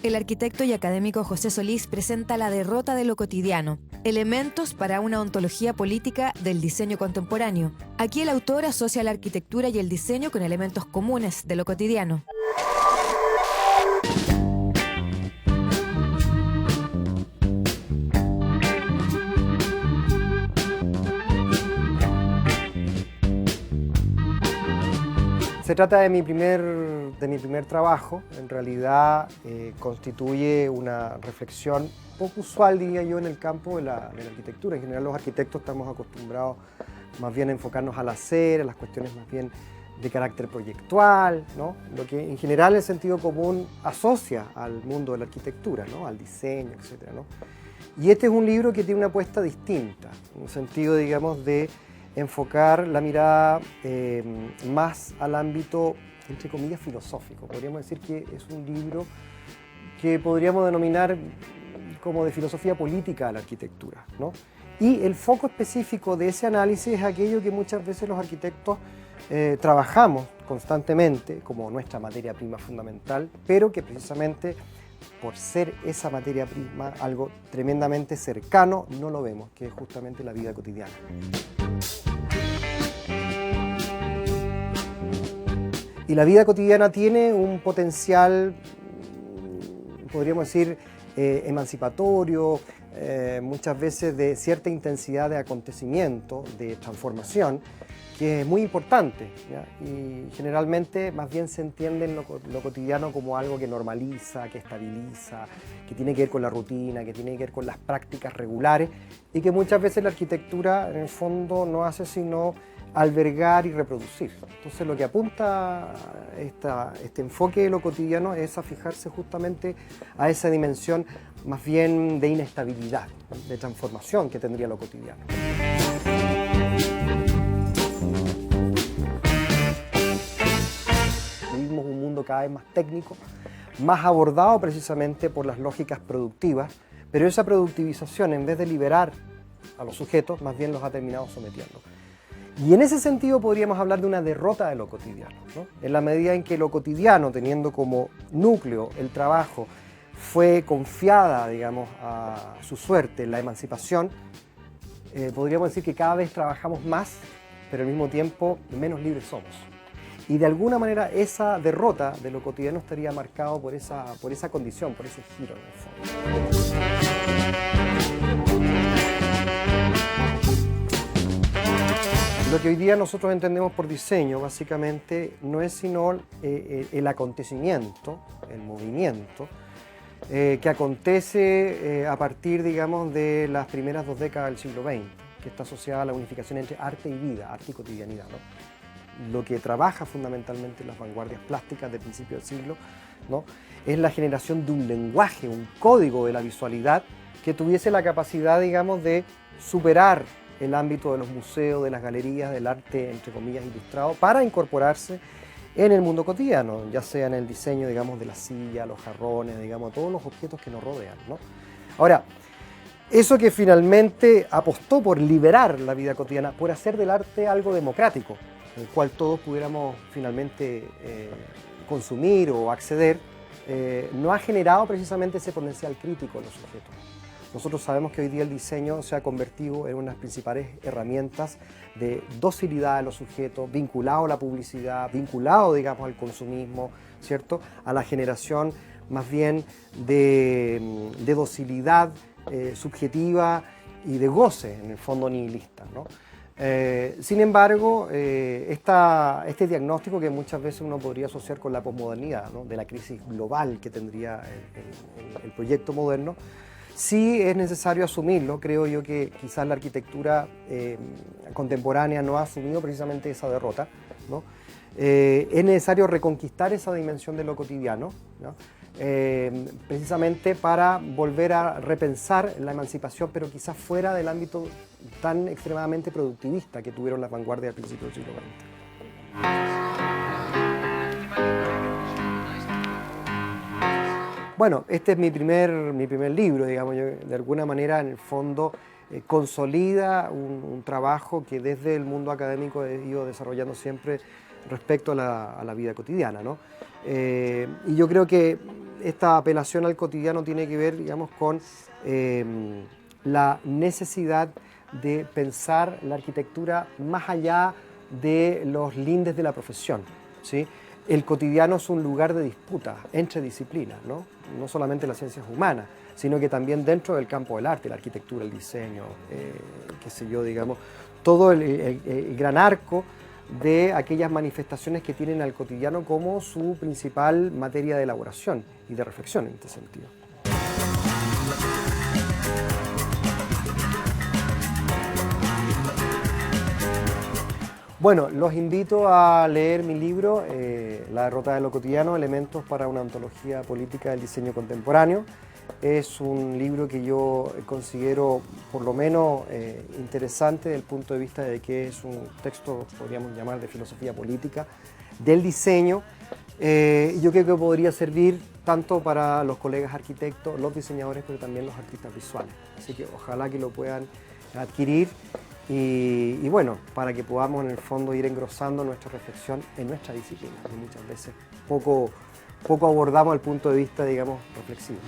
El arquitecto y académico José Solís presenta La derrota de lo cotidiano, elementos para una ontología política del diseño contemporáneo. Aquí el autor asocia la arquitectura y el diseño con elementos comunes de lo cotidiano. Se trata de mi primer trabajo. En realidad constituye una reflexión poco usual, diría yo, en el campo de la arquitectura. En general los arquitectos estamos acostumbrados más bien a enfocarnos al hacer, a las cuestiones más bien de carácter proyectual, ¿no? Lo que en general el sentido común asocia al mundo de la arquitectura, ¿no? Al diseño, etc., ¿no? Y este es un libro que tiene una apuesta distinta, en un sentido, digamos, de enfocar la mirada más al ámbito, entre comillas, filosófico. Podríamos decir que es un libro que podríamos denominar como de filosofía política a la arquitectura, ¿no? Y el foco específico de ese análisis es aquello que muchas veces los arquitectos trabajamos constantemente como nuestra materia prima fundamental, pero que precisamente por ser esa materia prima algo tremendamente cercano, no lo vemos, que es justamente la vida cotidiana. Y la vida cotidiana tiene un potencial, podríamos decir, emancipatorio, muchas veces de cierta intensidad de acontecimiento, de transformación, que es muy importante, ¿ya? Y generalmente más bien se entiende en lo cotidiano como algo que normaliza, que estabiliza, que tiene que ver con la rutina, que tiene que ver con las prácticas regulares y que muchas veces la arquitectura en el fondo no hace sino albergar y reproducir. Entonces lo que apunta este enfoque de lo cotidiano es a fijarse justamente a esa dimensión más bien de inestabilidad, de transformación que tendría lo cotidiano. Vivimos un mundo cada vez más técnico, más abordado precisamente por las lógicas productivas, pero esa productivización, en vez de liberar a los sujetos, más bien los ha terminado sometiendo. Y en ese sentido podríamos hablar de una derrota de lo cotidiano, ¿no? En la medida en que lo cotidiano, teniendo como núcleo el trabajo, fue confiada, digamos, a su suerte, la emancipación, podríamos decir que cada vez trabajamos más, pero al mismo tiempo menos libres somos. Y de alguna manera esa derrota de lo cotidiano estaría marcado por esa condición, por ese giro en el fondo. Lo que hoy día nosotros entendemos por diseño, básicamente, no es sino el acontecimiento, el movimiento, que acontece a partir, digamos, de las primeras 2 décadas del siglo XX, que está asociada a la unificación entre arte y vida, arte y cotidianidad, ¿no? Lo que trabaja fundamentalmente en las vanguardias plásticas del principio del siglo, ¿no? Es la generación de un lenguaje, un código de la visualidad que tuviese la capacidad, digamos, de superar el ámbito de los museos, de las galerías, del arte, entre comillas, ilustrado, para incorporarse en el mundo cotidiano, ya sea en el diseño, digamos, de la silla, los jarrones, digamos, todos los objetos que nos rodean, ¿no? Ahora, eso que finalmente apostó por liberar la vida cotidiana, por hacer del arte algo democrático, en el cual todos pudiéramos finalmente consumir o acceder, no ha generado precisamente ese potencial crítico en los sujetos. Nosotros sabemos que hoy día el diseño se ha convertido en unas principales herramientas de docilidad de los sujetos, vinculado a la publicidad, vinculado, digamos, al consumismo, ¿cierto? A la generación más bien de docilidad subjetiva y de goce, en el fondo nihilista, ¿no? Sin embargo, este diagnóstico que muchas veces uno podría asociar con la posmodernidad, ¿no? De la crisis global que tendría el proyecto moderno, sí es necesario asumirlo. Creo yo que quizás la arquitectura contemporánea no ha asumido precisamente esa derrota, ¿no? Es necesario reconquistar esa dimensión de lo cotidiano, ¿no? Precisamente para volver a repensar la emancipación, pero quizás fuera del ámbito tan extremadamente productivista que tuvieron las vanguardias al principio del siglo XX. Bueno, este es mi primer libro, digamos. Yo, de alguna manera, en el fondo, consolida un trabajo que desde el mundo académico he ido desarrollando siempre respecto a la vida cotidiana, ¿no? Y yo creo que esta apelación al cotidiano tiene que ver, digamos, con la necesidad de pensar la arquitectura más allá de los lindes de la profesión, ¿sí? El cotidiano es un lugar de disputa entre disciplinas, ¿no? No solamente las ciencias humanas, sino que también dentro del campo del arte, la arquitectura, el diseño, qué sé yo, digamos, todo el gran arco de aquellas manifestaciones que tienen al cotidiano como su principal materia de elaboración y de reflexión en este sentido. Bueno, los invito a leer mi libro, La derrota de lo cotidiano, elementos para una ontología política del diseño contemporáneo. Es un libro que yo considero por lo menos interesante desde el punto de vista de que es un texto, podríamos llamar, de filosofía política del diseño. Yo creo que podría servir tanto para los colegas arquitectos, los diseñadores, pero también los artistas visuales. Así que ojalá que lo puedan adquirir. Y bueno, para que podamos en el fondo ir engrosando nuestra reflexión en nuestra disciplina, que muchas veces poco abordamos el punto de vista, digamos, reflexivo.